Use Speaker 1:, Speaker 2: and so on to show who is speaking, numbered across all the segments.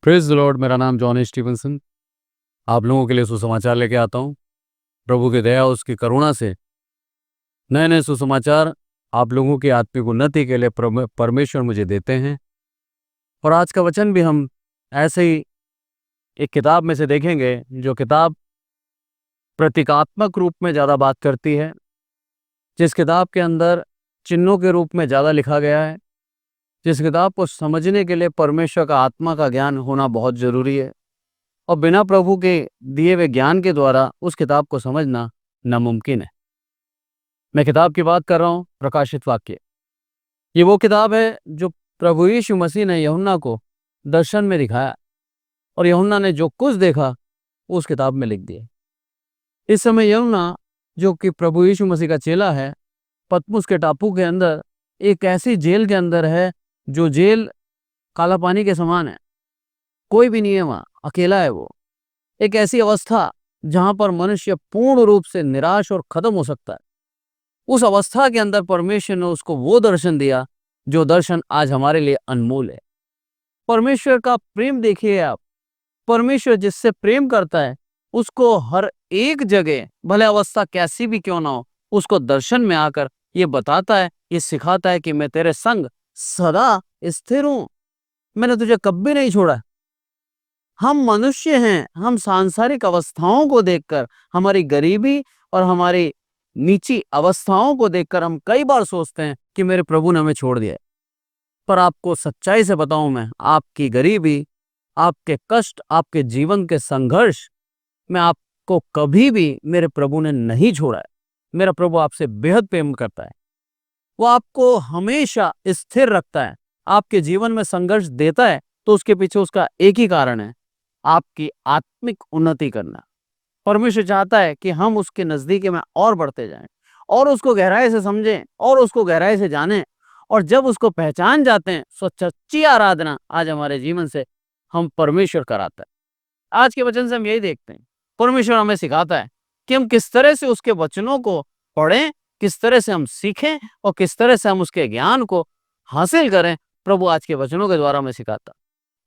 Speaker 1: Praise the Lord. मेरा नाम John Stevenson. आप लोगों के लिए सुसमाचार लेके आता हूँ। प्रभु की दया उसकी करुणा से नए नए सुसमाचार आप लोगों की आत्मिक उन्नति के लिए परमेश्वर मुझे देते हैं। और आज का वचन भी हम ऐसे ही एक किताब में से देखेंगे जो किताब प्रतीकात्मक रूप में ज़्यादा बात करती है, जिस किताब के अंदर चिन्हों के रूप में ज़्यादा लिखा गया है, जिस किताब को समझने के लिए परमेश्वर का आत्मा का ज्ञान होना बहुत ज़रूरी है और बिना प्रभु के दिए हुए ज्ञान के द्वारा उस किताब को समझना नामुमकिन है। मैं किताब की बात कर रहा हूँ प्रकाशित वाक्य। ये वो किताब है जो प्रभु यीशु मसीह ने यूहन्ना को दर्शन में दिखाया और यूहन्ना ने जो कुछ देखा उस किताब में लिख दिया। इस समय यूहन्ना जो कि प्रभु यीशु मसीह का चेला है, पतमुस के टापू के अंदर एक ऐसी जेल के अंदर है जो जेल काला पानी के समान है। कोई भी नहीं है वहाँ, अकेला है वो। एक ऐसी अवस्था जहां पर मनुष्य पूर्ण रूप से निराश और खत्म हो सकता है। उस अवस्था के अंदर परमेश्वर ने उसको वो दर्शन दिया जो दर्शन आज हमारे लिए अनमोल है। परमेश्वर का प्रेम देखिए आप। परमेश्वर जिससे प्रेम करता है उसको हर एक जगह, भले अवस्था कैसी भी क्यों ना हो, उसको दर्शन में आकर ये बताता है, ये सिखाता है कि मैं तेरे संग सदा स्थिर हूं, मैंने तुझे कभी नहीं छोड़ा। हम मनुष्य हैं, हम सांसारिक अवस्थाओं को देखकर, हमारी गरीबी और हमारी नीची अवस्थाओं को देखकर हम कई बार सोचते हैं कि मेरे प्रभु ने हमें छोड़ दिया है। पर आपको सच्चाई से बताऊं मैं, आपकी गरीबी, आपके कष्ट, आपके जीवन के संघर्ष में आपको कभी भी मेरे प्रभु ने नहीं छोड़ा है। मेरा प्रभु आपसे बेहद प्रेम करता है। वो आपको हमेशा स्थिर रखता है। आपके जीवन में संघर्ष देता है तो उसके पीछे उसका एक ही कारण है, आपकी आत्मिक उन्नति करना। परमेश्वर चाहता है कि हम उसके नजदीकी में और बढ़ते जाएं और उसको गहराई से समझें और उसको गहराई से जानें। और जब उसको पहचान जाते हैं तो सच्ची आराधना आज हमारे जीवन से हम परमेश्वर कराता है। आज के वचन से हम यही देखते हैं, परमेश्वर हमें सिखाता है कि हम किस तरह से उसके वचनों को पढ़ें, किस तरह से हम सीखें और किस तरह से हम उसके ज्ञान को हासिल करें। प्रभु आज के वचनों के द्वारा हमें सिखाता।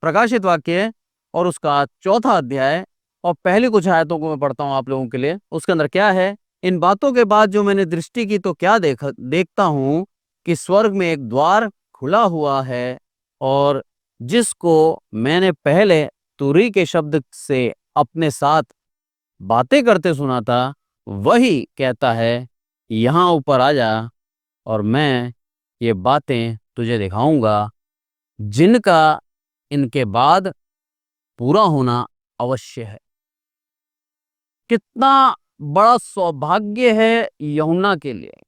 Speaker 1: प्रकाशित वाक्य है और उसका 4था अध्याय और पहली कुछ आयतों को मैं पढ़ता हूं आप लोगों के लिए। उसके अंदर क्या है? इन बातों के बाद जो मैंने दृष्टि की तो क्या देखता हूं कि स्वर्ग में एक द्वार खुला हुआ है और जिसको मैंने पहले तुरी के शब्द से अपने साथ बातें करते सुना था, वही कहता है, यहाँ ऊपर आ जा और मैं ये बातें तुझे दिखाऊंगा जिनका इनके बाद पूरा होना अवश्य है। कितना बड़ा सौभाग्य है यूहन्ना के लिए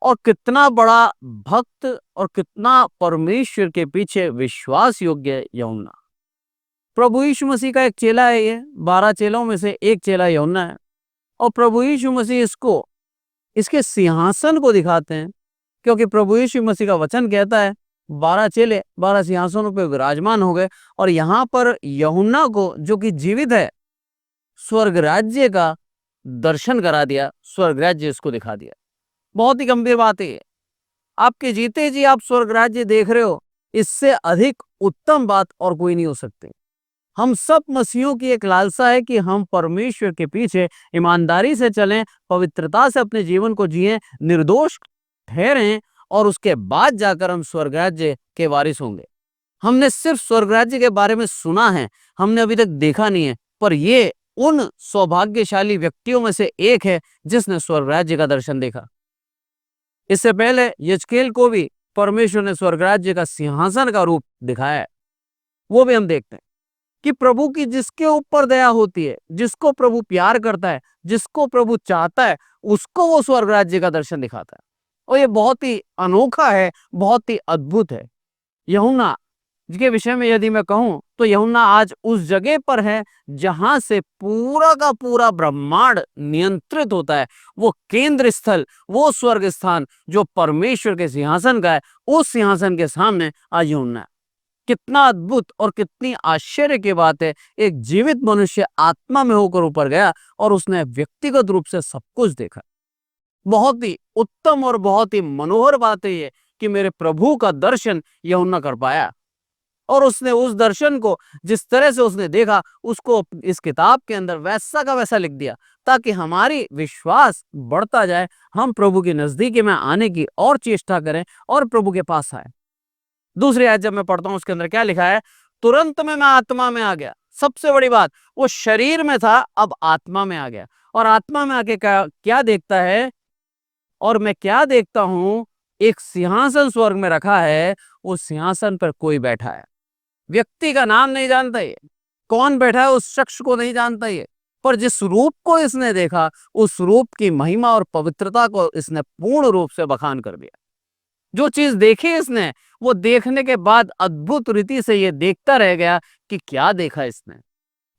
Speaker 1: और कितना बड़ा भक्त और कितना परमेश्वर के पीछे विश्वास योग्य यूहन्ना। प्रभु यीशु मसीह का एक चेला है, ये 12 चेलों में से एक चेला यूहन्ना है। और प्रभु यीशु मसीह इसको, इसके सिंहासन को दिखाते हैं, क्योंकि प्रभु यीशु मसीह का वचन कहता है 12 चेले 12 सिंहासनों पर विराजमान हो गए और यहाँ पर यूहन्ना को जो कि जीवित है, स्वर्ग राज्य का दर्शन करा दिया, स्वर्ग राज्य इसको दिखा दिया। बहुत ही गंभीर बात है। आपके जीते जी आप स्वर्ग राज्य देख रहे हो, इससे अधिक उत्तम बात और कोई नहीं हो सकती। हम सब मसीहों की एक लालसा है कि हम परमेश्वर के पीछे ईमानदारी से चलें, पवित्रता से अपने जीवन को जिएं, निर्दोष ठहरें और उसके बाद जाकर हम स्वर्ग राज्य के वारिस होंगे। हमने सिर्फ स्वर्ग राज्य के बारे में सुना है, हमने अभी तक देखा नहीं है, पर ये उन सौभाग्यशाली व्यक्तियों में से एक है जिसने स्वर्ग राज्य का दर्शन देखा। इससे पहले यजकेल को भी परमेश्वर ने स्वर्ग राज्य का सिंहासन का रूप दिखाया है। वो भी हम देखते हैं कि प्रभु की जिसके ऊपर दया होती है, जिसको प्रभु प्यार करता है, जिसको प्रभु चाहता है, उसको वो स्वर्ग राज्य का दर्शन दिखाता है। और ये बहुत ही अनोखा है, बहुत ही अद्भुत है। यूहन्ना के विषय में यदि मैं कहूं तो यूहन्ना आज उस जगह पर है जहां से पूरा का पूरा ब्रह्मांड नियंत्रित होता है। वो केंद्र स्थल, वो स्वर्ग स्थान जो परमेश्वर के सिंहासन का है, उस सिंहासन के सामने आज यूहन्ना है। कितना अद्भुत और कितनी आश्चर्य की बात है। एक जीवित मनुष्य आत्मा में होकर ऊपर गया और उसने व्यक्तिगत रूप से सब कुछ देखा। बहुत ही उत्तम और बहुत ही मनोहर बात है ये कि मेरे प्रभु का दर्शन यूहन्ना कर पाया। और उसने उस दर्शन को जिस तरह से उसने देखा उसको इस किताब के अंदर वैसा का वैसा लिख दिया, ताकि हमारी विश्वास बढ़ता जाए, हम प्रभु की नजदीकी में आने की और चेष्टा करें और प्रभु के पास आए। दूसरी आयत जब मैं पढ़ता हूं उसके अंदर क्या लिखा है, तुरंत में मैं आत्मा में आ गया। सबसे बड़ी बात, वो शरीर में था, अब आत्मा में आ गया। और आत्मा में आके क्या क्या देखता है, और मैं क्या देखता हूं, एक सिंहासन स्वर्ग में रखा है, उस सिंहासन पर कोई बैठा है। व्यक्ति का नाम नहीं जानता ये, कौन बैठा है उस शख्स को नहीं जानता ये, पर जिस रूप को इसने देखा उस रूप की महिमा और पवित्रता को इसने पूर्ण रूप से बखान कर दिया। जो चीज देखी इसने, वो देखने के बाद अद्भुत रीति से ये देखता रह गया कि क्या देखा इसने,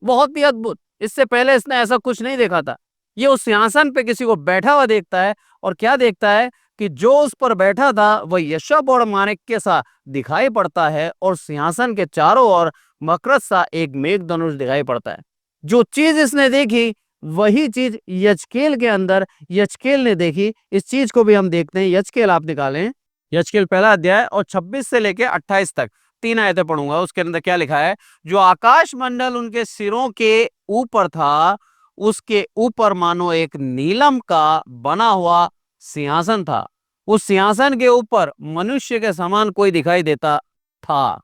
Speaker 1: बहुत ही अद्भुत। इससे पहले इसने ऐसा कुछ नहीं देखा था। ये उस सिंहासन पे किसी को बैठा हुआ देखता है, और क्या देखता है कि जो उस पर बैठा था वह यशब और माणिक्य सा दिखाई पड़ता है, और सिंहासन के चारों ओर मकरद सा एक मेघधनुष दिखाई पड़ता है। जो चीज इसने देखी वही चीज यजकेल के अंदर यजकेल ने देखी। इस चीज को भी हम देखते हैं। यजकेल आप निकालें, यजकेल पहला अध्याय और 26 से लेके 28 तक 3 आयतें पढ़ूंगा। उसके अंदर क्या लिखा है, जो आकाश मंडल उनके सिरों के ऊपर था, उसके ऊपर मानो एक नीलम का बना हुआ सिंहासन था। उस सिंहासन के ऊपर मनुष्य के समान कोई दिखाई देता था,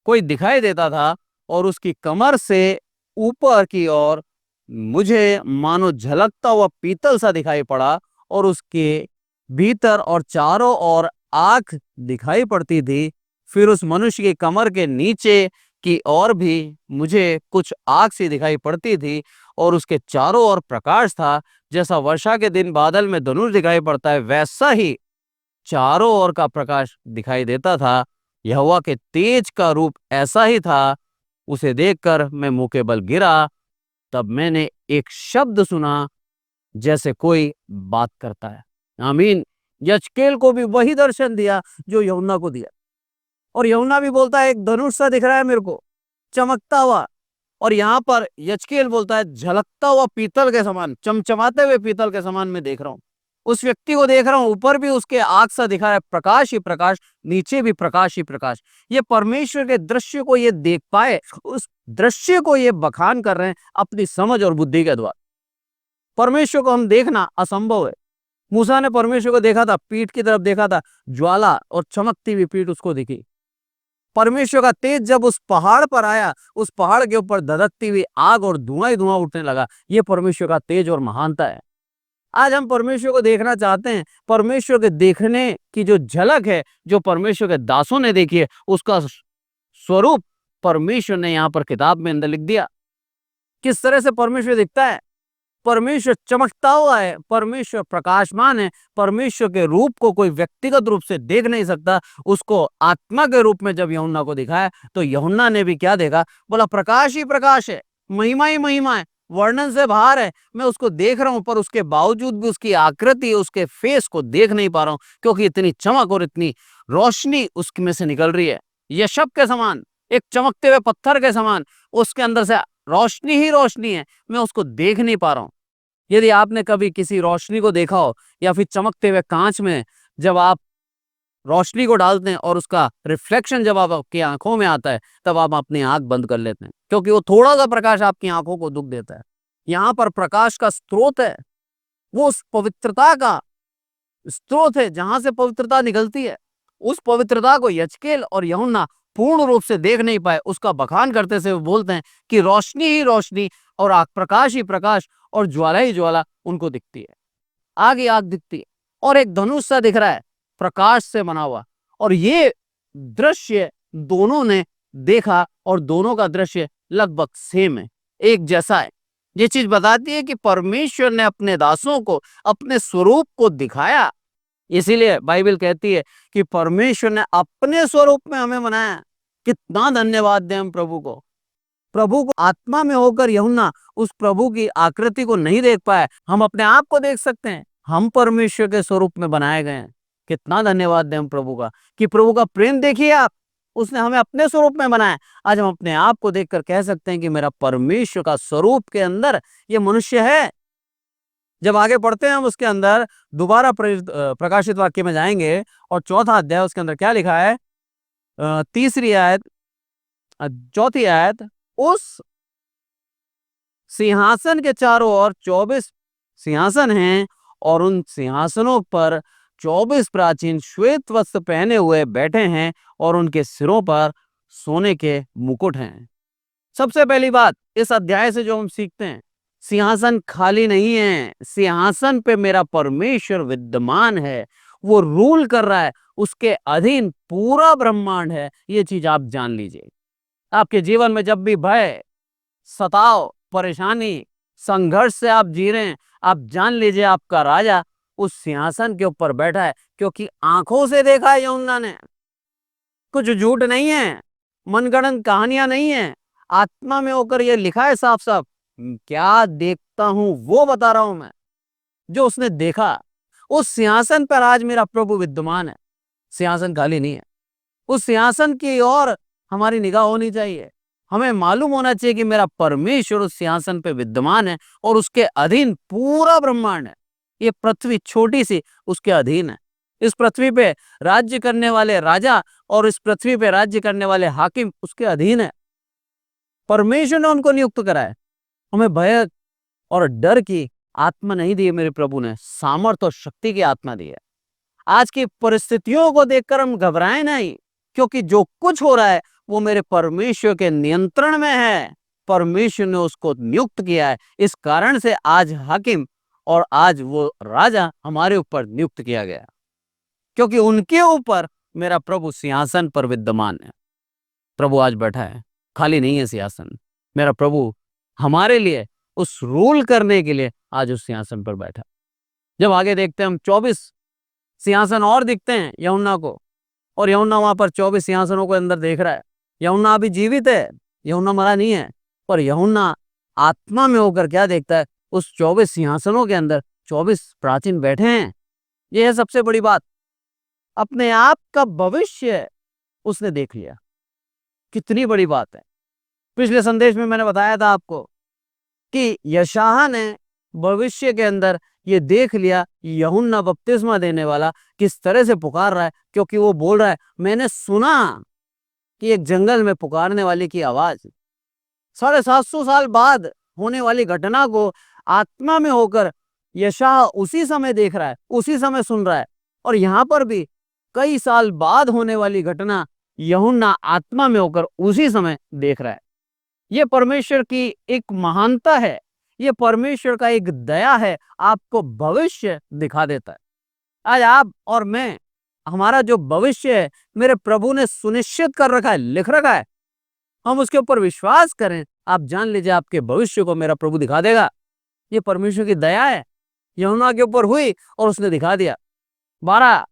Speaker 1: कोई दिखाई देता था, और उसकी कमर से ऊपर की ओर मुझे मानो झलकता हुआ पीतल सा दिखाई पड़ा, और उसके भीतर और चारों ओर आंख दिखाई पड़ती थी। फिर उस मनुष्य की कमर के नीचे की ओर भी मुझे कुछ आग सी दिखाई पड़ती थी, और उसके चारों ओर प्रकाश था। जैसा वर्षा के दिन बादल में धनुष दिखाई पड़ता है, वैसा ही चारों ओर का प्रकाश दिखाई देता था। यहोवा के तेज का रूप ऐसा ही था। उसे देखकर मैं मुंह के बल गिरा। तब मैंने एक शब्द सुना, जैसे कोई बात करता है। आमीन। यजकेल को भी वही दर्शन दिया जो यूहन्ना को दिया, और यूहन्ना भी बोलता है एक धनुष सा दिख रहा है मेरे को, चमकता हुआ। और यहाँ पर यजकेल बोलता है झलकता हुआ पीतल के समान, चमचमाते हुए पीतल के समान मैं देख रहा हूँ। उस व्यक्ति को देख रहा हूं, ऊपर भी उसके आग सा दिखा है, प्रकाश ही प्रकाश, नीचे भी प्रकाश ही प्रकाश। ये परमेश्वर के दृश्य को ये देख पाए, उस दृश्य को ये बखान कर रहे हैं अपनी समझ और बुद्धि के द्वारा। परमेश्वर को हम देखना असंभव है। मूसा ने परमेश्वर को देखा था, पीठ की तरफ देखा था, ज्वाला और चमकती हुई पीठ उसको दिखी। परमेश्वर का तेज जब उस पहाड़ पर आया, उस पहाड़ के ऊपर धधकती हुई आग और धुआं ही धुआं उठने लगा। ये परमेश्वर का तेज और महानता है। आज हम परमेश्वर को देखना चाहते हैं। परमेश्वर के देखने की जो झलक है, जो परमेश्वर के दासों ने देखी है, उसका स्वरूप परमेश्वर ने यहाँ पर किताब में अंदर लिख दिया। किस तरह से परमेश्वर दिखता है? परमेश्वर चमकता हुआ है, परमेश्वर प्रकाशमान है। परमेश्वर के रूप को कोई व्यक्तिगत रूप से देख नहीं सकता। उसको आत्मा के रूप में जब यूहन्ना को दिखाया, तो यूहन्ना ने भी क्या देखा? बोला प्रकाश ही प्रकाश है, महिमा ही महिमा है, वर्णन से बाहर है। मैं उसको देख रहा हूं, पर उसके बावजूद भी उसकी आकृति, उसके फेस को देख नहीं पा रहा हूं, क्योंकि इतनी चमक और इतनी रोशनी उसमें से निकल रही है। यशब के समान, एक चमकते हुए पत्थर के समान उसके अंदर से रोशनी ही रोशनी है। मैं उसको देख नहीं पा रहा हूं। यदि आपने कभी किसी रोशनी को देखा हो, या फिर चमकते हुए कांच में जब आप रोशनी को डालते हैं और उसका रिफ्लेक्शन जब आपकी आंखों में आता है, तब आप अपनी आंख बंद कर लेते हैं, क्योंकि वो थोड़ा सा प्रकाश आपकी आंखों को दुख देता है। यहाँ पर प्रकाश का स्रोत है, वो उस पवित्रता का स्रोत है जहां से पवित्रता निकलती है। उस पवित्रता को यजकेल और यूहन्ना पूर्ण रूप से देख नहीं पाए। उसका बखान करते से वो बोलते हैं कि रोशनी ही रोशनी और आग प्रकाश ही प्रकाश और ज्वाला ही ज्वाला उनको दिखती है। आग ही आग दिखती है, और एक धनुष सा दिख रहा है प्रकाश से बना हुआ। और ये दृश्य दोनों ने देखा, और दोनों का दृश्य लगभग सेम है, एक जैसा है। ये चीज बताती है कि परमेश्वर ने अपने दासों को अपने स्वरूप को दिखाया। इसीलिए बाइबल कहती है कि परमेश्वर ने अपने स्वरूप में हमें बनाया। कितना धन्यवाद दें हम प्रभु को। प्रभु को आत्मा में होकर यूहन्ना उस प्रभु की आकृति को नहीं देख पाए, हम अपने आप को देख सकते हैं। हम परमेश्वर के स्वरूप में बनाए गए हैं। कितना धन्यवाद दें हम प्रभु का, कि प्रभु का प्रेम देखिए आप, उसने हमें अपने स्वरूप में बनाया। आज हम अपने आप को देखकर कह सकते हैं कि मेरा परमेश्वर का स्वरूप के अंदर ये मनुष्य है। जब आगे पढ़ते हैं हम उसके अंदर, दोबारा प्रकाशित वाक्य में जाएंगे और चौथा अध्याय, उसके अंदर क्या लिखा है? तीसरी आयत, चौथी आयत, उस सिंहासन के चारों ओर 24 सिंहासन हैं और उन सिंहासनों पर 24 प्राचीन श्वेत वस्त्र पहने हुए बैठे हैं और उनके सिरों पर सोने के मुकुट हैं। सबसे पहली बात इस अध्याय से जो हम सीखते हैं, सिंहासन खाली नहीं है, सिंहासन पे मेरा परमेश्वर विद्यमान है, वो रूल कर रहा है, उसके अधीन पूरा ब्रह्मांड है। ये चीज आप जान लीजिए। आपके जीवन में जब भी भय, सताव, परेशानी, संघर्ष से आप जी रहे हैं, आप जान लीजिए आपका राजा उस सिंहासन के ऊपर बैठा है, क्योंकि आंखों से देखा है यूहन्ना ने। कुछ झूठ नहीं है, मनगढ़ंत कहानियां नहीं है, आत्मा में होकर यह लिखा है साफ साफ। क्या देखता हूं वो बता रहा हूं मैं, जो उसने देखा। उस सिंहासन पर आज मेरा प्रभु विद्यमान है, सिंहासन खाली नहीं है। उस सिंहासन की ओर हमारी निगाह होनी चाहिए। हमें मालूम होना चाहिए कि मेरा परमेश्वर उस सिंहासन पे विद्यमान है और उसके अधीन पूरा ब्रह्मांड है। ये पृथ्वी छोटी सी उसके अधीन है। इस पृथ्वी पे राज्य करने वाले राजा और इस पृथ्वी पे राज्य करने वाले हाकिम उसके अधीन है। परमेश्वर ने उनको नियुक्त करा है। हमें भय और डर की आत्मा नहीं दी है मेरे प्रभु ने, सामर्थ और शक्ति की आत्मा दी है। आज की परिस्थितियों को देखकर हम घबराएं नहीं, क्योंकि जो कुछ हो रहा है वो मेरे परमेश्वर के नियंत्रण में है। परमेश्वर ने उसको नियुक्त किया है, इस कारण से आज हाकिम और आज वो राजा हमारे ऊपर नियुक्त किया गया, क्योंकि उनके ऊपर मेरा प्रभु सिंहासन पर विद्यमान है। प्रभु आज बैठा है, खाली नहीं है सिंहासन। मेरा प्रभु हमारे लिए उस रूल करने के लिए आज उस सिंहासन पर बैठा। जब आगे देखते हैं हम 24 सिंहासन और दिखते हैं यूहन्ना को, और यूहन्ना वहां पर 24 सिंहासनों को अंदर देख रहा है। यूहन्ना अभी जीवित है, यूहन्ना मरा नहीं है, पर यूहन्ना आत्मा में होकर क्या देखता है, उस 24 सिंहासनों के अंदर 24 प्राचीन बैठे हैं। यह है सबसे बड़ी बात, अपने आप का भविष्य उसने देख लिया। कितनी बड़ी बात है। पिछले संदेश में मैंने बताया था आपको कि यशायाह ने भविष्य के अंदर ये देख लिया यूहन्ना बपतिस्मा देने वाला किस तरह से पुकार रहा है, क्योंकि वो बोल रहा है, मैंने सुना कि एक जंगल में पुकारने वाले की आवाज। 750 साल बाद होने वाली घटना को आत्मा में होकर यशायाह उसी समय देख रहा है, उसी समय सुन रहा है। और यहां पर भी कई साल बाद होने वाली घटना यूहन्ना आत्मा में होकर उसी समय देख रहा है। यह परमेश्वर की एक महानता है, यह परमेश्वर का एक दया है, आपको भविष्य दिखा देता है। आज आप और मैं, हमारा जो भविष्य है मेरे प्रभु ने सुनिश्चित कर रखा है, लिख रखा है। हम उसके ऊपर विश्वास करें, आप जान लीजिए आपके भविष्य को मेरा प्रभु दिखा देगा। ये परमेश्वर की दया है, यूहन्ना के ऊपर हुई और उसने दिखा दिया। 12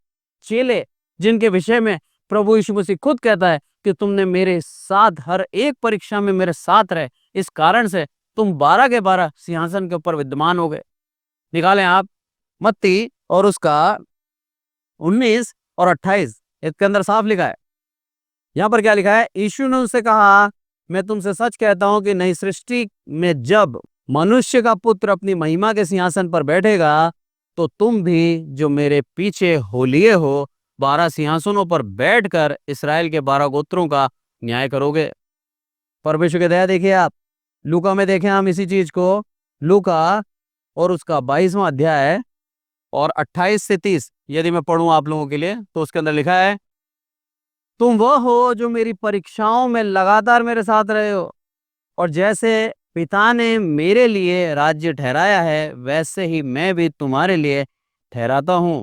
Speaker 1: चेले जिनके विषय में प्रभु यीशु मसीह खुद कहता है कि तुमने मेरे साथ हर एक परीक्षा में मेरे साथ रहे, इस कारण से तुम 12 के 12 सिंहासन के ऊपर विद्यमान हो गए। निकालें आप मत्ती और उसका 19 और 28, इसके अंदर साफ लिखा है। यहां पर क्या लिखा है, यीशु ने उनसे कहा, मैं तुमसे सच कहता हूं कि नई सृष्टि में जब मनुष्य का पुत्र अपनी महिमा के सिंहासन पर बैठेगा, तो तुम भी जो मेरे पीछे हो लिए हो 12 सिंहासनों पर बैठकर इसराइल के 12 गोत्रों का न्याय करोगे। परमेश्वर की दया देखिए आप। लूका में देखें हम इसी चीज को, लूका और उसका 22वां अध्याय और 28 से 30 यदि मैं पढ़ूं आप लोगों के लिए, तो उसके अंदर लिखा है, तुम वह हो जो मेरी परीक्षाओं में लगातार मेरे साथ रहे हो, और जैसे पिता ने मेरे लिए राज्य ठहराया है, वैसे ही मैं भी तुम्हारे लिए ठहराता हूं,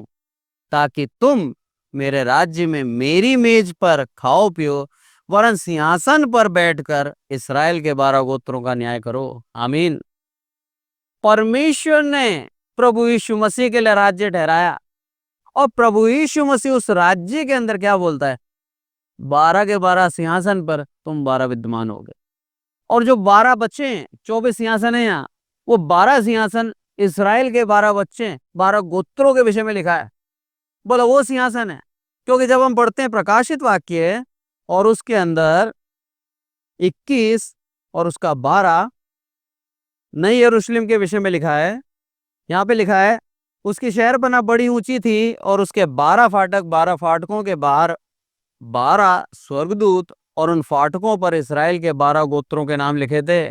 Speaker 1: ताकि तुम मेरे राज्य में मेरी मेज पर खाओ पियो, वरन सिंहासन पर बैठकर इसराइल के 12 गोत्रों का न्याय करो। आमीन। परमेश्वर ने प्रभु यीशु मसीह के लिए राज्य ठहराया, और प्रभु यीशु मसीह उस राज्य के अंदर क्या बोलता है, 12 के 12 सिंहासन पर तुम 12 विद्यमान हो गए। और जो 12 बच्चे हैं, 24 सिंहासन है यहाँ, वो 12 सिंहासन इसराइल के 12 बच्चे, 12 गोत्रों के विषय में लिखा है। बोला वो सिंहासन है, क्योंकि जब हम पढ़ते हैं प्रकाशित वाक्य और उसके अंदर 21 और उसका 12 नई यरूशलेम के विषय में लिखा है। यहाँ पे लिखा है, उसकी शहरपनाह बड़ी ऊंची थी और उसके 12 फाटक, 12 फाटकों के बाहर 12 स्वर्गदूत और उन फाटकों पर इसराइल के 12 गोत्रों के नाम लिखे थे।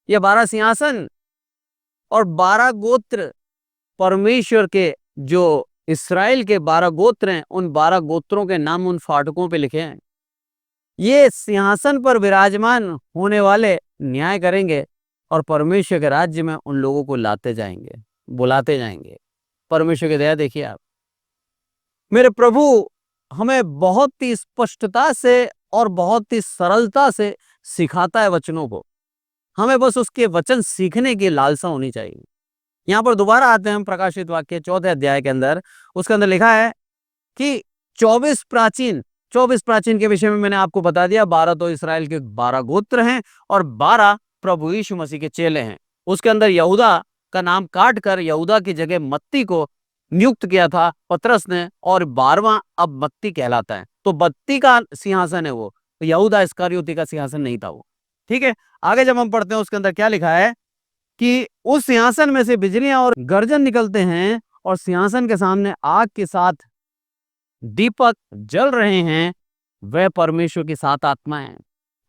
Speaker 1: ये 12 सिंहासन और 12 गोत्र परमेश्वर के, जो इसराइल के 12 गोत्र हैं, उन 12 गोत्रों के नाम उन फाटकों पे लिखे हैं। ये सिंहासन पर विराजमान होने वाले न्याय करेंगे और परमेश्वर के राज्य में उन लोगों को लाते जाएंगे, बुलाते जाएंगे। परमेश्वर की दया देखिए आप। मेरे प्रभु हमें बहुत ही स्पष्टता से और बहुत ही सरलता से सिखाता है वचनों को। हमें बस उसके वचन सीखने की लालसा होनी चाहिए। यहां पर दोबारा आते हैं हम प्रकाशित वाक्य 4 अध्याय के अंदर। उसके अंदर लिखा है कि 24 प्राचीन के विषय में मैंने आपको बता दिया। 12 तो इसराइल के 12 गोत्र हैं और 12 प्रभु यीशु मसीह के चेले हैं। उसके अंदर यहूदा का नाम काट कर यहूदा की जगह मत्ती को नियुक्त किया था पतरस ने, और 12वां अब मत्ती कहलाता है। तो मत्ती का सिंहासन है वो, तो यहूदा इस्करियोती का सिंहासन नहीं था वो। ठीक है, आगे जब हम पढ़ते हैं उसके अंदर क्या लिखा है कि उस सिंहासन में से बिजलियां और गर्जन निकलते हैं और सिंहासन के सामने आग के साथ दीपक जल रहे हैं। वह परमेश्वर की 7 आत्माएं हैं।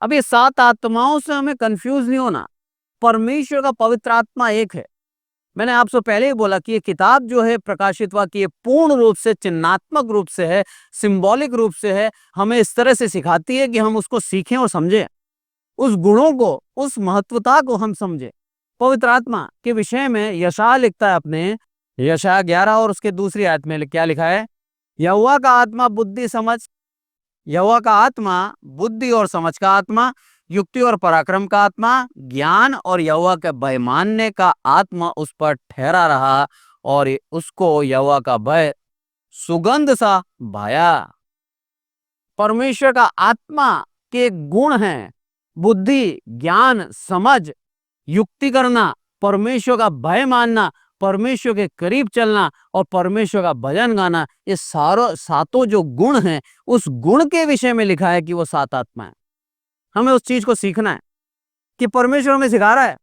Speaker 1: अब ये 7 आत्माओं से हमें कंफ्यूज नहीं होना। परमेश्वर का पवित्र आत्मा एक है। मैंने आपसे पहले ही बोला कि ये किताब जो है प्रकाशित वाक्य, ये पूर्ण रूप से चिन्हात्मक रूप से है, सिंबॉलिक रूप से है। हमें इस तरह से सिखाती है कि हम उसको सीखें और समझें, उस गुणों को, उस महत्वता को हम समझें। पवित्र आत्मा के विषय में यशायाह लिखता है अपने यशायाह 11 और उसके दूसरी आयत में क्या लिखा है? यहोवा का आत्मा यहोवा का आत्मा बुद्धि और समझ का आत्मा, युक्ति और पराक्रम का आत्मा, ज्ञान और यहोवा के भय मानने का आत्मा उस पर ठहरा रहा और उसको यहोवा का भय सुगंध सा भाया। परमेश्वर का आत्मा के गुण हैं बुद्धि, ज्ञान, समझ, युक्ति करना, परमेश्वर का भय मानना, परमेश्वर के करीब चलना और परमेश्वर का भजन गाना। ये सातों जो गुण हैं, उस गुण के विषय में लिखा है कि वो 7 आत्मा है। हमें उस चीज को सीखना है कि परमेश्वर हमें सिखा रहा है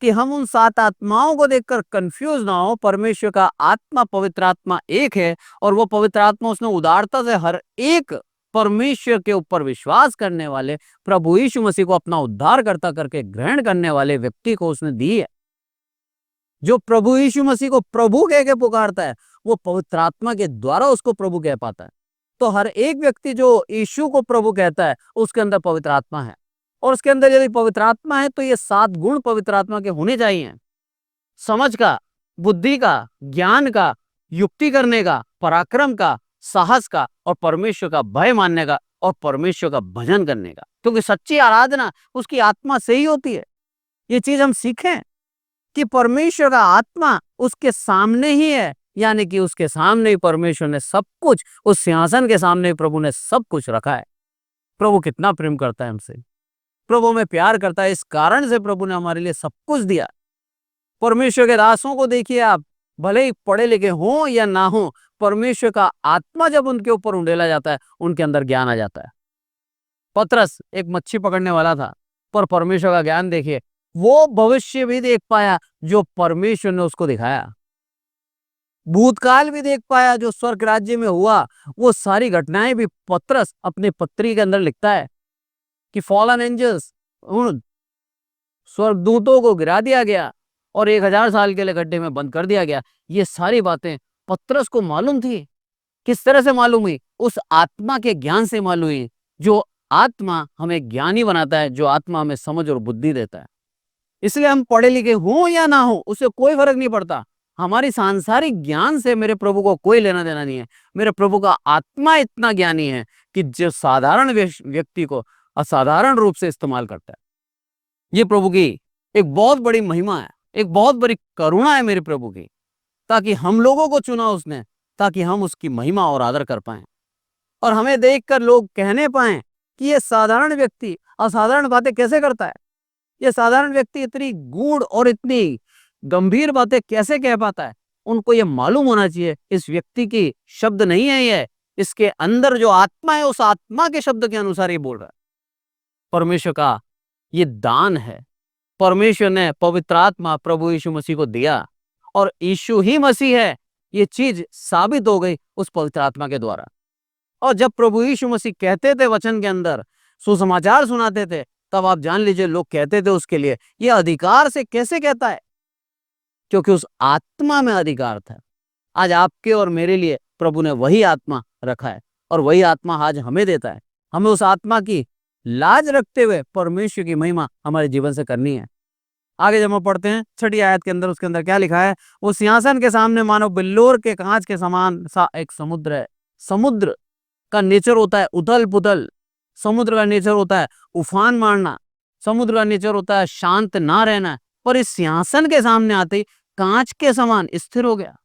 Speaker 1: कि हम उन 7 आत्माओं को देखकर कंफ्यूज ना हो। परमेश्वर का आत्मा, पवित्र आत्मा एक है और वो पवित्र आत्मा उसने उदारता से हर एक परमेश्वर के ऊपर विश्वास करने वाले, प्रभु यीशु मसीह को अपना उद्धारकर्ता करके ग्रहण करने वाले व्यक्ति को उसने दी है। जो प्रभु यीशु मसीह को प्रभु कह के पुकारता है, वो पवित्र आत्मा के द्वारा उसको प्रभु कह पाता है। तो हर एक व्यक्ति जो यीशु को प्रभु कहता है, उसके अंदर पवित्र आत्मा है। और उसके अंदर यदि पवित्र आत्मा है तो ये 7 गुण पवित्र आत्मा के होने चाहिए। समझ का, बुद्धि का, ज्ञान का, युक्ति करने का, पराक्रम का, साहस का और परमेश्वर का भय मानने का और परमेश्वर का भजन करने का। क्योंकि सच्ची आराधना उसकी आत्मा से ही होती है। ये चीज हम सीखें कि परमेश्वर का आत्मा उसके सामने ही है, यानी कि उसके सामने ही परमेश्वर ने सब कुछ, उस सिंहासन के सामने प्रभु ने सब कुछ रखा है। प्रभु कितना प्रेम करता है हमसे, प्रभु हमें प्यार करता है। इस कारण से प्रभु ने हमारे लिए सब कुछ दिया। परमेश्वर के दासों को देखिए आप, भले ही पढ़े लिखे हों या ना हो, परमेश्वर का आत्मा जब उनके ऊपर उंडेला जाता है, उनके अंदर ज्ञान आ जाता है। पतरस एक मच्छी पकड़ने वाला था, पर परमेश्वर का ज्ञान देखिए, वो भविष्य भी देख पाया जो परमेश्वर ने उसको दिखाया, भूतकाल भी देख पाया जो स्वर्ग राज्य में हुआ। वो सारी घटनाएं भी पतरस अपने पत्री के अंदर लिखता है कि फॉलन एंजल्स, उन स्वर्गदूतों को गिरा दिया गया और 1000 साल के लिए गड्ढे में बंद कर दिया गया। ये सारी बातें पतरस को मालूम थी। किस तरह से मालूम हुई? उस आत्मा के ज्ञान से मालूम हुई, जो आत्मा हमें ज्ञानी बनाता है, जो आत्मा हमें समझ और बुद्धि देता है। इसलिए हम पढ़े लिखे हों या ना हो, उससे कोई फर्क नहीं पड़ता। हमारी सांसारिक ज्ञान से मेरे प्रभु को कोई लेना देना नहीं है। मेरे प्रभु का आत्मा इतना ज्ञानी है कि जो साधारण व्यक्ति को असाधारण रूप से इस्तेमाल करता है। ये प्रभु की एक बहुत बड़ी महिमा है, एक बहुत बड़ी करुणा है मेरे प्रभु की, ताकि हम लोगों को चुना उसने, ताकि हम उसकी महिमा और आदर कर पाएं और हमें देखकर लोग कहने पाएं कि ये साधारण व्यक्ति असाधारण बातें कैसे करता है, ये साधारण व्यक्ति इतनी गूढ़ और इतनी गंभीर बातें कैसे कह पाता है। उनको ये मालूम होना चाहिए इस व्यक्ति की शब्द नहीं है, ये इसके अंदर जो आत्मा है, उस आत्मा के शब्द के अनुसार ये बोल रहा है। परमेश्वर का ये दान है। परमेश्वर ने पवित्र आत्मा प्रभु यीशु मसीह को दिया और यीशु ही मसीह है, ये चीज साबित हो गई उस पवित्र आत्मा के द्वारा। और जब प्रभु यीशु मसीह कहते थे वचन के अंदर, सुसमाचार सुनाते थे, तब आप जान लीजिए लोग कहते थे उसके लिए, ये अधिकार से कैसे कहता है? क्योंकि उस आत्मा में अधिकार था। आज आपके और मेरे लिए प्रभु ने वही आत्मा रखा है और वही आत्मा आज हमें देता है। हमें उस आत्मा की लाज रखते हुए परमेश्वर की महिमा हमारे जीवन से करनी है। आगे जब हम पढ़ते हैं 6ठी आयत के अंदर, उसके अंदर क्या लिखा है? वो सिंहासन के सामने मानो बिल्लोर के कांच के समान सा एक समुद्र है। समुद्र का नेचर होता है उथल पुथल, समुद्र का नेचर होता है उफान मारना, समुद्र का नेचर होता है शांत ना रहना, पर इस सिंहासन के सामने आते ही कांच के समान स्थिर हो गया।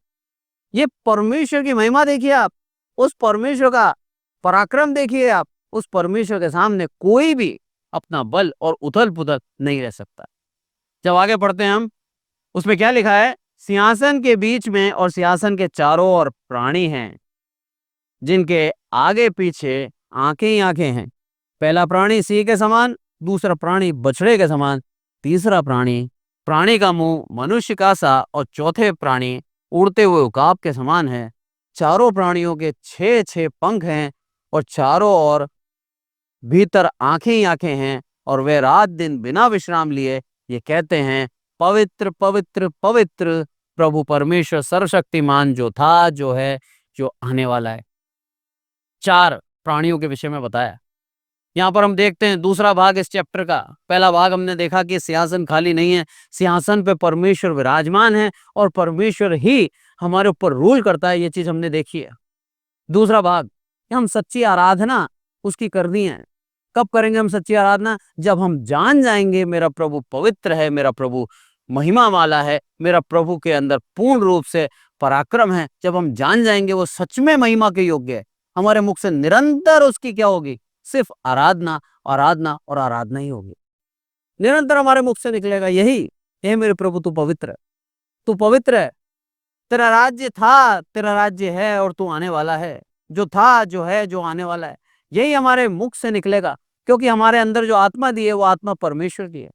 Speaker 1: ये परमेश्वर की महिमा देखिए आप, उस परमेश्वर का पराक्रम देखिए आप, उस परमेश्वर के सामने कोई भी अपना बल और उथल पुथल नहीं रह सकता। जब आगे पढ़ते हैं हम, उसमें क्या लिखा है? सिंहासन के बीच में और सिंहासन के चारों ओर प्राणी हैं, जिनके आगे पीछे आंखें ही आंखें हैं। पहला प्राणी सिंह के समान, दूसरा प्राणी बछड़े के समान, तीसरा प्राणी का मुंह मनुष्य का सा और चौथे प्राणी उड़ते हुए उकाब के समान है। चारों प्राणियों के 6-6 पंख हैं और चारों ओर भीतर आंखें ही आंखें हैं, और वे रात दिन बिना विश्राम लिए ये कहते हैं, पवित्र पवित्र पवित्र प्रभु परमेश्वर सर्वशक्तिमान, जो था, जो है, जो आने वाला है। 4 प्राणियों के विषय में बताया। यहाँ पर हम देखते हैं दूसरा भाग इस चैप्टर का। पहला भाग हमने देखा कि सिंहासन खाली नहीं है, सिंहासन पे परमेश्वर विराजमान है और परमेश्वर ही हमारे ऊपर रूल करता है, ये चीज हमने देखी है। दूसरा भाग, हम सच्ची आराधना उसकी करनी है। कब करेंगे हम सच्ची आराधना? जब हम जान जाएंगे मेरा प्रभु पवित्र है, मेरा प्रभु महिमा वाला है, मेरा प्रभु के अंदर पूर्ण रूप से पराक्रम है। जब हम जान जाएंगे वो सच में महिमा के योग्य है, हमारे मुख से निरंतर उसकी क्या होगी? सिर्फ आराधना, आराधना और आराधना ही होगी। निरंतर हमारे मुख से निकलेगा यही, हे मेरे प्रभु तू पवित्र है, तू पवित्र है, तेरा राज्य था, तेरा राज्य है और तू आने वाला है, जो था, जो है, जो आने वाला है। यही हमारे मुख से निकलेगा, क्योंकि हमारे अंदर जो आत्मा दी है वो आत्मा परमेश्वर की है।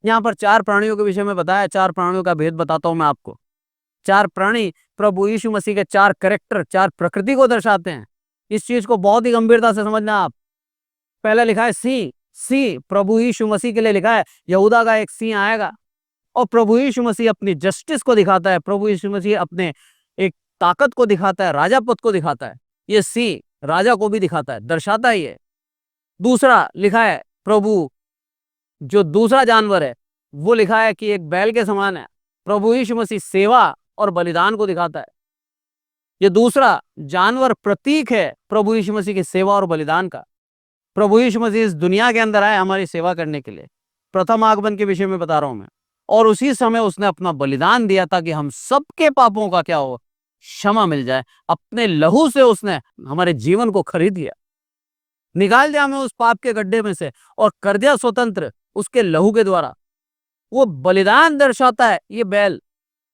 Speaker 1: यहाँ पर 4 प्राणियों के विषय में बताया। 4 प्राणियों का भेद बताता हूं मैं आपको। 4 प्राणी प्रभु यीशु मसीह के 4 कैरेक्टर, 4 प्रकृति को दर्शाते हैं। इस चीज को बहुत ही गंभीरता से समझना आप। पहले लिखा है सिंह। सिंह प्रभु यीशु मसीह के लिए लिखा है, यहूदा का एक सिंह आएगा और प्रभु यीशु मसीह अपनी जस्टिस को दिखाता है, प्रभु यीशु मसीह अपने एक ताकत को दिखाता है, राजा पद को दिखाता है। ये सिंह राजा को भी दिखाता है, दर्शाता है ये। दूसरा लिखा है, प्रभु जो दूसरा जानवर है वो लिखा है कि एक बैल के समान है। प्रभु यीशु मसीह सेवा और बलिदान को दिखाता है। ये दूसरा जानवर प्रतीक है प्रभु यीशु मसीह की सेवा और बलिदान का। प्रभु यीशु मसीह इस दुनिया के अंदर आए हमारी सेवा करने के लिए। प्रथम आगमन के विषय में बता रहा हूं मैं। और उसी समय उसने अपना बलिदान दिया ताकि हम सबके पापों का क्या हो? क्षमा मिल जाए। अपने लहू से उसने हमारे जीवन को खरीद लिया, निकाल दिया हमें उस पाप के गड्ढे में से और कर दिया स्वतंत्र उसके लहू के द्वारा। वो बलिदान दर्शाता है ये बैल।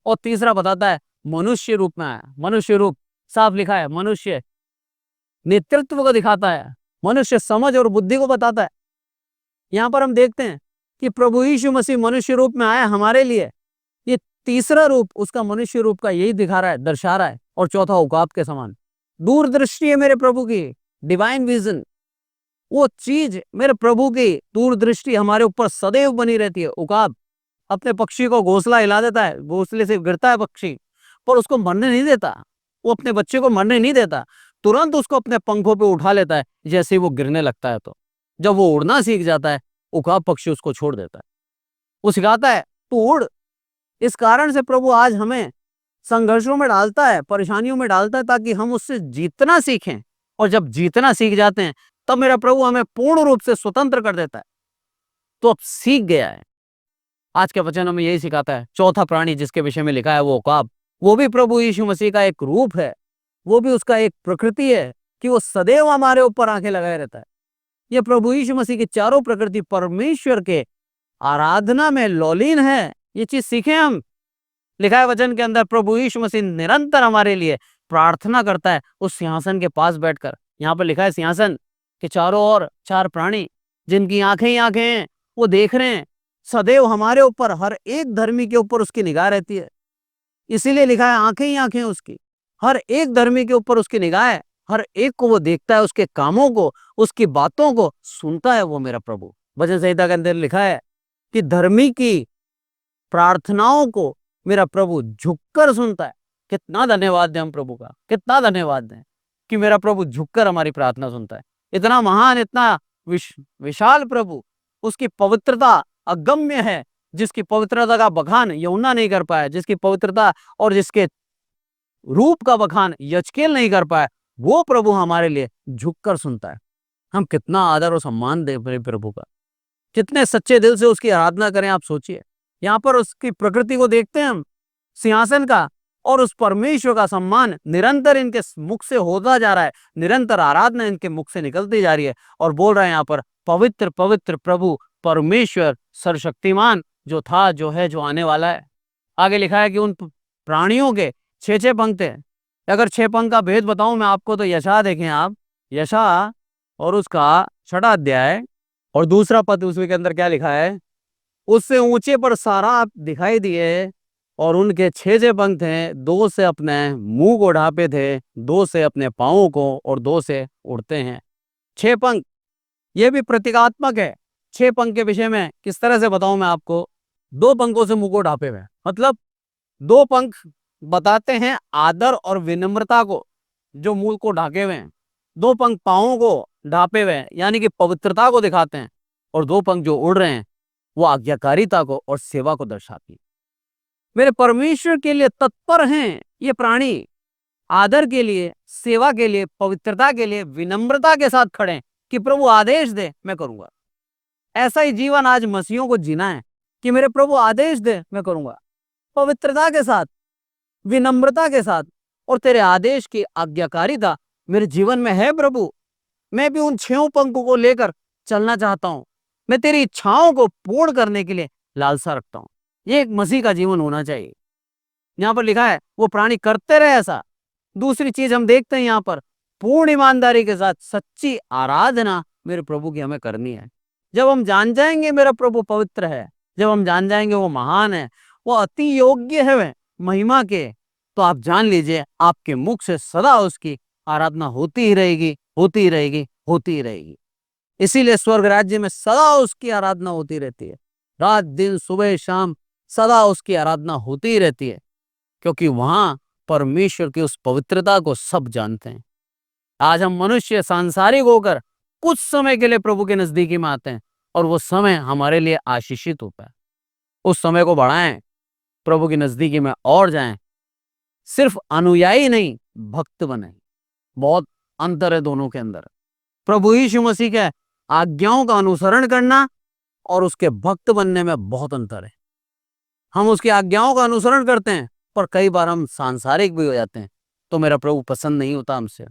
Speaker 1: और तीसरा बताता है मनुष्य रूप में आया। मनुष्य रूप साफ लिखा है, मनुष्य नेतृत्व को दिखाता है, मनुष्य समझ और बुद्धि को बताता है। यहां पर हम देखते हैं कि प्रभु यीशु मसीह मनुष्य रूप में आया हमारे लिए। ये तीसरा रूप उसका मनुष्य रूप का यही दिखा रहा है, दर्शा रहा है। और चौथा उकाब के समान। दूरदृष्टि है मेरे प्रभु की, डिवाइन विजन। वो चीज मेरे प्रभु की दूरदृष्टि हमारे ऊपर सदैव बनी रहती है। उकाब अपने पक्षी को घोंसला हिला देता है, घोंसले से गिरता है पक्षी, पर उसको मरने नहीं देता। वो अपने बच्चे को मरने नहीं देता, तुरंत उसको अपने पंखों पे उठा लेता है जैसे ही वो गिरने लगता है। तो जब वो उड़ना सीख जाता है, उकाब पक्षी उसको छोड़ देता है। वो सिखाता है तू उड़। इस कारण से प्रभु आज हमें संघर्षों में डालता है, परेशानियों में डालता है, ताकि हम उससे जीतना सीखें। और जब जीतना सीख जाते हैं तब मेरा प्रभु हमें पूर्ण रूप से स्वतंत्र कर देता है। तो अब सीख गया है। आज के वचन में यही सिखाता है। चौथा प्राणी जिसके विषय में लिखा है वो उकाब, वो भी प्रभु यीशु मसीह का एक रूप है, वो भी उसका एक प्रकृति है कि वो सदैव हमारे ऊपर आंखें लगाए रहता है। ये प्रभु यीशु मसीह की चारों प्रकृति परमेश्वर के आराधना में लौलीन है। ये चीज सीखे हम। लिखा है वचन के अंदर, प्रभु यीशु मसीह निरंतर हमारे लिए प्रार्थना करता है उस सिंहासन के पास बैठकर। यहाँ पर लिखा है सिंहासन के चारों ओर 4 प्राणी, जिनकी आंखें ही आंखें हैं, वो देख रहे हैं। सदैव हमारे ऊपर, हर एक धर्मी के ऊपर उसकी निगाह रहती है। इसीलिए लिखा है आंखें ही आंखें उसकी, हर एक धर्मी के ऊपर उसकी निगाह है। हर एक को वो देखता है, उसके कामों को, उसकी बातों को सुनता है वो मेरा प्रभु। भजन संहिता के अंदर लिखा है कि धर्मी की प्रार्थनाओं को मेरा प्रभु झुककर सुनता है। कितना धन्यवाद दें हम प्रभु का, कितना धन्यवाद दें कि मेरा प्रभु झुककर हमारी प्रार्थना सुनता है। इतना महान, इतना विशाल प्रभु, उसकी पवित्रता अगम्य है, जिसकी पवित्रता का बखान यूहन्ना नहीं कर पाया, जिसकी पवित्रता और जिसके रूप का बखान यजकेल नहीं कर पाया, वो प्रभु हमारे लिए झुककर सुनता है। हम कितना आदर और सम्मान दें मेरे प्रभु का, कितने सच्चे दिल से उसकी आराधना करें। आप सोचिए, यहाँ पर उसकी प्रकृति को देखते हैं हम, सिंहासन का और उस परमेश्वर का सम्मान निरंतर इनके मुख से होता जा रहा है, निरंतर आराधना इनके मुख से निकलती जा रही है। और बोल रहे हैं यहाँ पर, पवित्र पवित्र प्रभु परमेश्वर सर्वशक्तिमान, जो था, जो है, जो आने वाला है। आगे लिखा है कि उन प्राणियों के 6 पंख थे। अगर 6 पंख का भेद बताऊं मैं आपको, तो यशा देखें आप, यशा और उसका 6वां अध्याय और दूसरा पद, उसके अंदर क्या लिखा है, उससे ऊंचे पर सारा दिखाई दिए और उनके 6 पंख थे, 2 से अपने मुंह को ढांपे थे, 2 से अपने पांवों को और 2 से उड़ते हैं। 6 पंख, ये भी प्रतीकात्मक है। 6 पंख के विषय में किस तरह से बताऊं मैं आपको, 2 पंखों से मुंह को ढांपे हुए, मतलब 2 पंख बताते हैं आदर और विनम्रता को, जो मूल को ढाके हुए हैं। 2 पंख पांवों को ढापे हुए हैं, यानी कि पवित्रता को दिखाते हैं। और 2 पंख जो उड़ रहे हैं, वो आज्ञाकारिता को और सेवा को दर्शाती है। मेरे परमेश्वर के लिए तत्पर हैं ये प्राणी, आदर के लिए, सेवा के लिए, पवित्रता के लिए विनम्रता के साथ खड़े हैं कि प्रभु आदेश दे, मैं करूंगा। ऐसा ही जीवन आज मसीहों को जीना है कि मेरे प्रभु आदेश दे, मैं करूंगा, पवित्रता के साथ, विनम्रता के साथ। और तेरे आदेश की आज्ञाकारिता मेरे जीवन में है प्रभु। मैं भी उन 6 पंखों को लेकर चलना चाहता हूं। मैं तेरी इच्छाओं को पूर्ण करने के लिए लालसा रखता हूं। ये एक मसीह का जीवन होना चाहिए। यहाँ पर लिखा है वो प्राणी करते रहे ऐसा। दूसरी चीज हम देखते हैं यहाँ पर, पूर्ण ईमानदारी के साथ सच्ची आराधना मेरे प्रभु की हमें करनी है। जब हम जान जाएंगे मेरा प्रभु पवित्र है, जब हम जान जाएंगे वो महान है, वो अति योग्य है वे महिमा के, तो आप जान लीजिए आपके मुख से सदा उसकी आराधना होती ही रहेगी, होती ही रहेगी, होती ही रहेगी। इसीलिए स्वर्ग राज्य में सदा उसकी आराधना होती रहती है। रात दिन सुबह शाम सदा उसकी आराधना होती ही रहती है, क्योंकि वहां परमेश्वर की उस पवित्रता को सब जानते हैं। आज हम मनुष्य सांसारिक होकर कुछ समय के लिए प्रभु के नजदीकी में आते हैं, और वो समय हमारे लिए आशीषित होता है। उस समय को बढ़ाएं, प्रभु की नजदीकी में और जाएं। सिर्फ अनुयायी नहीं, भक्त बने। बहुत अंतर है दोनों के अंदर। प्रभु यीशु मसीह के आज्ञाओं का अनुसरण करना और उसके भक्त बनने में बहुत अंतर है। हम उसकी आज्ञाओं का अनुसरण करते हैं, पर कई बार हम सांसारिक भी हो जाते हैं, तो मेरा प्रभु पसंद नहीं होता हमसे।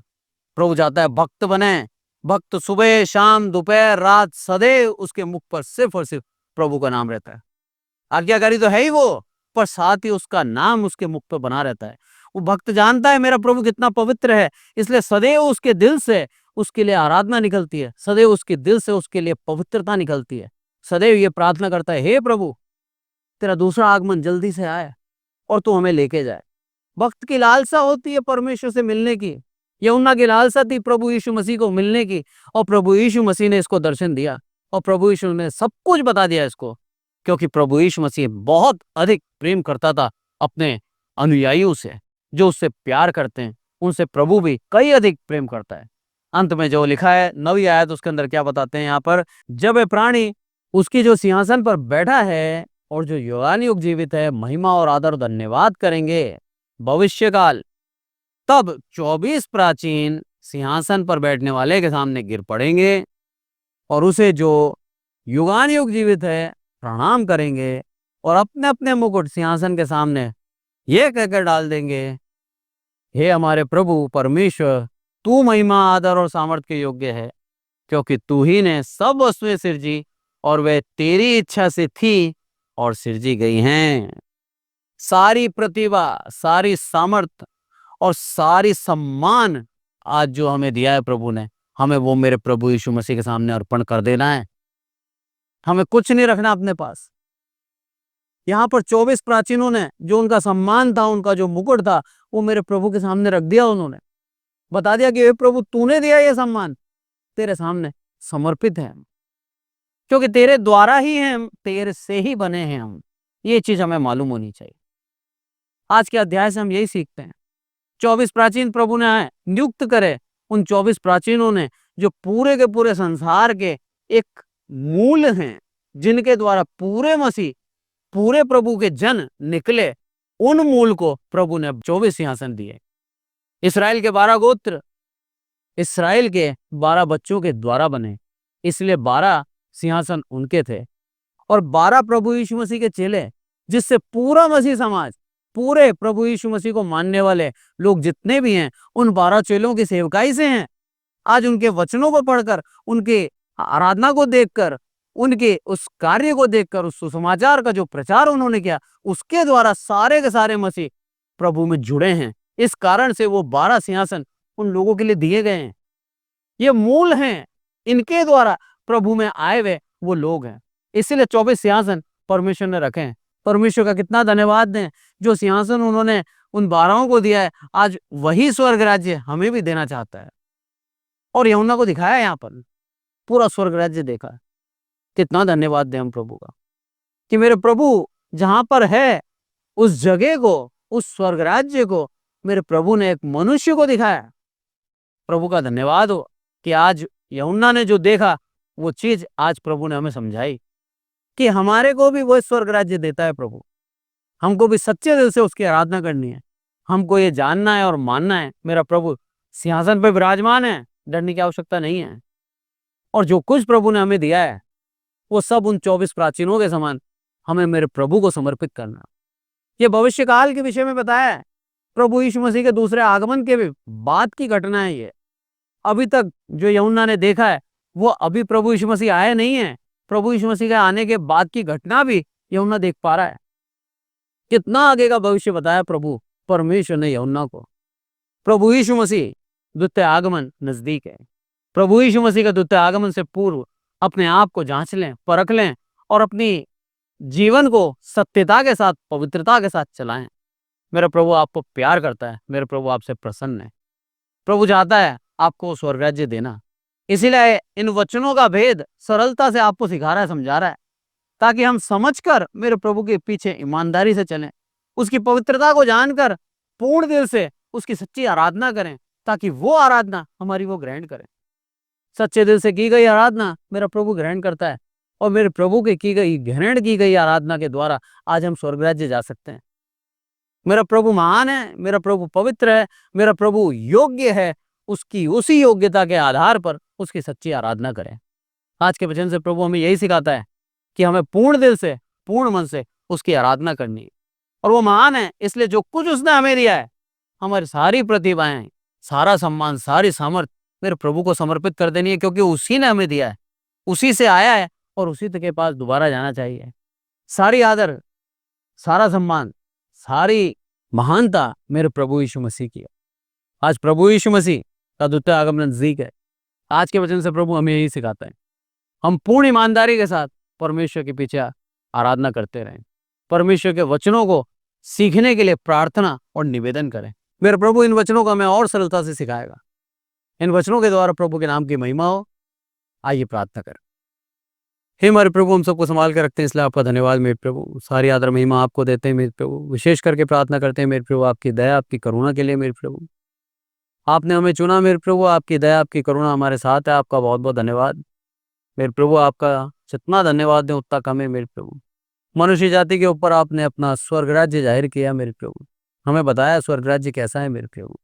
Speaker 1: प्रभु चाहता है भक्त बने। भक्त सुबह शाम दोपहर रात सदैव उसके मुख पर सिर्फ और सिर्फ प्रभु का नाम रहता है। आज्ञाकारी तो है ही वो, पर साथ ही उसका नाम उसके मुख पर बना रहता है। वो भक्त जानता है मेरा प्रभु कितना पवित्र है, इसलिए सदैव उसके दिल से उसके लिए आराधना निकलती है, सदैव उसके दिल से उसके लिए पवित्रता निकलती है। सदैव ये प्रार्थना करता है, हे प्रभु तेरा दूसरा आगमन जल्दी से आए और तू हमें लेके जाए। भक्त की लालसा होती है परमेश्वर से मिलने की। यूहन्ना की लालसा थी प्रभु यीशु मसीह को मिलने की, और प्रभु यीशु मसीह ने इसको दर्शन दिया, और प्रभु यीशु ने सब कुछ बता दिया इसको, क्योंकि प्रभु यीशु मसीह बहुत अधिक प्रेम करता था अपने अनुयायियों से। जो उससे प्यार करते हैं उनसे प्रभु भी कई अधिक प्रेम करता है। अंत में जो लिखा है 9वीं आयत, उसके अंदर क्या बताते हैं यहाँ पर, जब वह प्राणी उसकी जो सिंहासन पर बैठा है और जो युगानुयुग जीवित है महिमा और आदर और धन्यवाद करेंगे भविष्यकाल, तब 24 प्राचीन सिंहासन पर बैठने वाले के सामने गिर पड़ेंगे और उसे जो युगानुयुग जीवित है प्रणाम करेंगे, और अपने अपने मुकुट सिंहासन के सामने ये कहकर डाल देंगे, हे हमारे प्रभु परमेश्वर, तू महिमा आदर और सामर्थ्य के योग्य है, क्योंकि तू ही ने सब वस्तुएं सिरजी और वे तेरी इच्छा से थी और सिरजी गई हैं। सारी प्रतिभा, सारी सामर्थ्य और सारी सम्मान आज जो हमें दिया है प्रभु ने, हमें वो मेरे प्रभु यीशु मसीह के सामने अर्पण कर देना है। हमें कुछ नहीं रखना अपने पास। यहाँ पर 24 प्राचीनों ने जो उनका सम्मान था, उनका जो मुकुट था, वो मेरे प्रभु के सामने रख दिया उन्होंने। बता दिया कि हे प्रभु तूने दिया ये सम्मान, तेरे सामने समर्पित है, क्योंकि तेरे द्वारा ही हैं हम, तेरे से ही बने हैं हम। ये चीज हमें मालूम होनी चाहिए। आज के अध्याय से हम यही सीखते हैं। 24 प्राचीन प्रभु ने नियुक्त करे, उन 24 प्राचीनों ने जो पूरे के पूरे संसार के एक मूल हैं, जिनके द्वारा पूरे मसीह, पूरे प्रभु के जन निकले, उन मूल को प्रभु ने 24 सिंहासन दिए। इसराइल के 12 गोत्र इसराइल के 12 बच्चों के द्वारा बने, इसलिए 12 सिंहासन उनके थे। और 12 प्रभु यीशु मसीह के चेले, जिससे पूरा मसीह समाज, पूरे प्रभु यीशु मसीह को मानने वाले लोग जितने भी हैं, उन 12 चेलों की सेवकाई से हैं। आज उनके वचनों को पढ़कर, उनके आराधना को देखकर, उनके उस कार्य को देखकर, उस सुसमाचार का जो प्रचार उन्होंने किया, उसके द्वारा सारे के सारे मसीह प्रभु में जुड़े हैं। इस कारण से वो 12 सिंहासन उन लोगों के लिए दिए गए हैं। ये मूल हैं, इनके द्वारा प्रभु में आए हुए वो लोग हैं। इसलिए 24 सिंहासन परमेश्वर ने रखे हैं। परमेश्वर का कितना धन्यवाद दें, जो सिंहासन उन्होंने उन 12 को दिया है, आज वही स्वर्ग राज्य हमें भी देना चाहता है। और यूहन्ना को दिखाया, यहाँ पर पूरा स्वर्ग राज्य देखा। कितना धन्यवाद दें हम प्रभु का, कि मेरे प्रभु जहां पर है, उस जगह को, उस स्वर्ग राज्य को मेरे प्रभु ने एक मनुष्य को दिखाया। प्रभु का धन्यवाद हो कि आज यूहन्ना ने जो देखा, वो चीज आज प्रभु ने हमें समझाई कि हमारे को भी वो स्वर्ग राज्य देता है प्रभु। हमको भी सच्चे दिल से उसकी आराधना करनी है। हमको ये जानना है और मानना है, मेरा प्रभु सिंहासन पर विराजमान है, डरने की आवश्यकता नहीं है। और जो कुछ प्रभु ने हमें दिया है, वो सब उन 24 प्राचीनों के समान हमें मेरे प्रभु को समर्पित करना। ये भविष्य काल के विषय में बताया है, प्रभु यीशु मसीह के दूसरे आगमन के भी बाद की घटना है ये। अभी तक जो यूहन्ना ने देखा है, वो अभी प्रभु यीशु मसीह आए नहीं है। प्रभु यीशु मसीह के आने के बाद की घटना भी यूहन्ना देख पा रहा है। कितना आगे का भविष्य बताया प्रभु परमेश्वर ने यूहन्ना को। प्रभु यीशु मसीह द्वितीय आगमन नजदीक है। प्रभु यीशु मसीह का द्वितीय आगमन से पूर्व अपने आप को जांच लें, परख लें और अपनी जीवन को सत्यता के साथ, पवित्रता के साथ चलाएं। मेरा प्रभु आपको प्यार करता है, मेरे प्रभु आपसे प्रसन्न है। प्रभु चाहता है आपको स्वर्ग राज्य देना। इसीलिए इन वचनों का भेद सरलता से आपको सिखा रहा है, समझा रहा है, ताकि हम समझकर मेरे प्रभु के पीछे ईमानदारी से चलें, उसकी पवित्रता को जानकर पूर्ण दिल से उसकी सच्ची आराधना करें, ताकि वो आराधना हमारी वो ग्रहण करें। सच्चे दिल से की गई आराधना मेरा प्रभु ग्रहण करता है, और मेरे प्रभु की ग्रहण की गई आराधना के द्वारा आज हम स्वर्ग राज्य जा सकते हैं। मेरा प्रभु महान है, मेरा प्रभु पवित्र है, मेरा प्रभु योग्य है। उसकी उसी योग्यता के आधार पर उसकी सच्ची आराधना करें। आज के वचन से प्रभु हमें यही सिखाता है कि हमें पूर्ण दिल से, पूर्ण मन से उसकी आराधना करनी है। और वो महान है, इसलिए जो कुछ उसने हमें दिया है, हमारी सारी प्रतिभाएं, सारा सम्मान, सारी सामर्थ मेरे प्रभु को समर्पित कर देनी है, क्योंकि उसी ने हमें दिया है, उसी से आया है और उसी के पास दोबारा जाना चाहिए। सारी आदर, सारा सम्मान, सारी महानता मेरे प्रभु यीशु मसीह की है। आज प्रभु यीशु मसीह का द्वितीय आगमन नजदीक है। आज के वचन से प्रभु हमें यही सिखाता है, हम पूर्ण ईमानदारी के साथ परमेश्वर के पीछे आराधना करते रहें, परमेश्वर के वचनों को सीखने के लिए प्रार्थना और निवेदन करें। मेरे प्रभु इन वचनों को हमें और सरलता से सिखाएगा। इन वचनों के द्वारा प्रभु के नाम की महिमा हो। आइए प्रार्थना करें। हे हमारे प्रभु, हम सबको संभाल कर रखते हैं, इसलिए आपका धन्यवाद मेरे प्रभु। सारी आदर महिमा आपको देते हैं मेरे प्रभु। विशेष करके प्रार्थना करते हैं मेरे प्रभु आपकी दया, आपकी करुणा के लिए मेरे प्रभु। आपने हमें चुना मेरे प्रभु, आपकी दया, आपकी करुणा हमारे साथ है। आपका बहुत बहुत धन्यवाद मेरे प्रभु। आपका जितना धन्यवाद दें उतना कम है मेरे प्रभु। मनुष्य जाति के ऊपर आपने अपना स्वर्ग राज्य जाहिर किया मेरे प्रभु, हमें बताया स्वर्ग राज्य कैसा है मेरे प्रभु।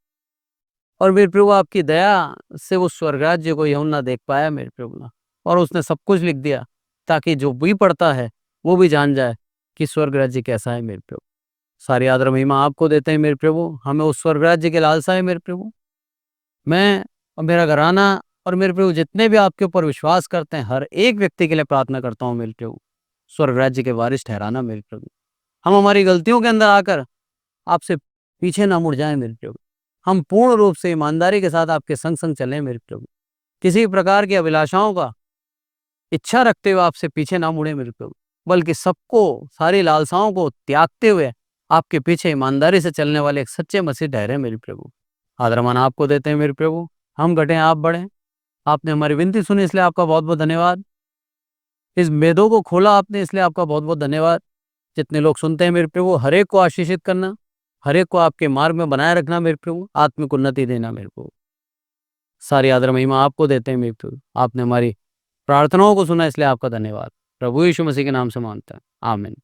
Speaker 1: और मेरे प्रभु आपकी दया से उस स्वर्ग राज्य को यूहन्ना देख पाया मेरे प्रभु, और उसने सब कुछ लिख दिया ताकि जो भी पढ़ता है वो भी जान जाए कि स्वर्ग राज्य कैसा है मेरे प्रभु। सारी आदर महिमा आपको देते हैं मेरे प्रभु। हमें उस स्वर्ग राज्य की लालसा है मेरे प्रभु। मैं और मेरा घराना और मेरे प्रभु जितने भी आपके ऊपर विश्वास करते हैं, हर एक व्यक्ति के लिए प्रार्थना करता हूँ मेरे प्रभु, स्वर्ग राज्य के वारिस ठहराना मेरे प्रभु। हम हमारी गलतियों के अंदर आकर आपसे पीछे ना मुड़ जाएं मेरे प्रभु। हम पूर्ण रूप से ईमानदारी के साथ आपके संग संग चलें मेरे प्रभु। किसी प्रकार की अभिलाषाओं का इच्छा रखते हुए आपसे पीछे ना मुड़े मेरे प्रभु, बल्कि सबको, सारी लालसाओं को त्यागते हुए आपके पीछे ईमानदारी से चलने वाले एक सच्चे मसीह ठहरे मेरे प्रभु। आदरमान आपको देते हैं मेरे प्रभु, हम घटें आप बढ़ें। आपने हमारी विनती सुनी इसलिए आपका बहुत बहुत धन्यवाद। इस वेदों को खोला आपने इसलिए आपका बहुत बहुत धन्यवाद। जितने लोग सुनते हैं मेरे प्रभु, हर एक को आशीषित करना, हर एक को आपके मार्ग में बनाए रखना मेरे प्रभु, आत्मिक उन्नति देना मेरे प्रभु। सारी आदर महिमा आपको देते हैं मेरे प्रभु। आपने हमारी प्रार्थनाओं को सुना इसलिए आपका धन्यवाद। प्रभु यीशु मसीह के नाम से मांगता है, आमीन।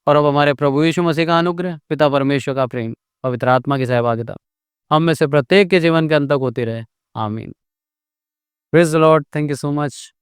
Speaker 1: और अब हमारे प्रभु यीशु मसीह का अनुग्रह, पिता परमेश्वर का प्रेम, पवित्र आत्मा की सहभागिता हम में से प्रत्येक के जीवन के अंत तक होती रहे, आमीन। Praise the Lord. Thank you so much.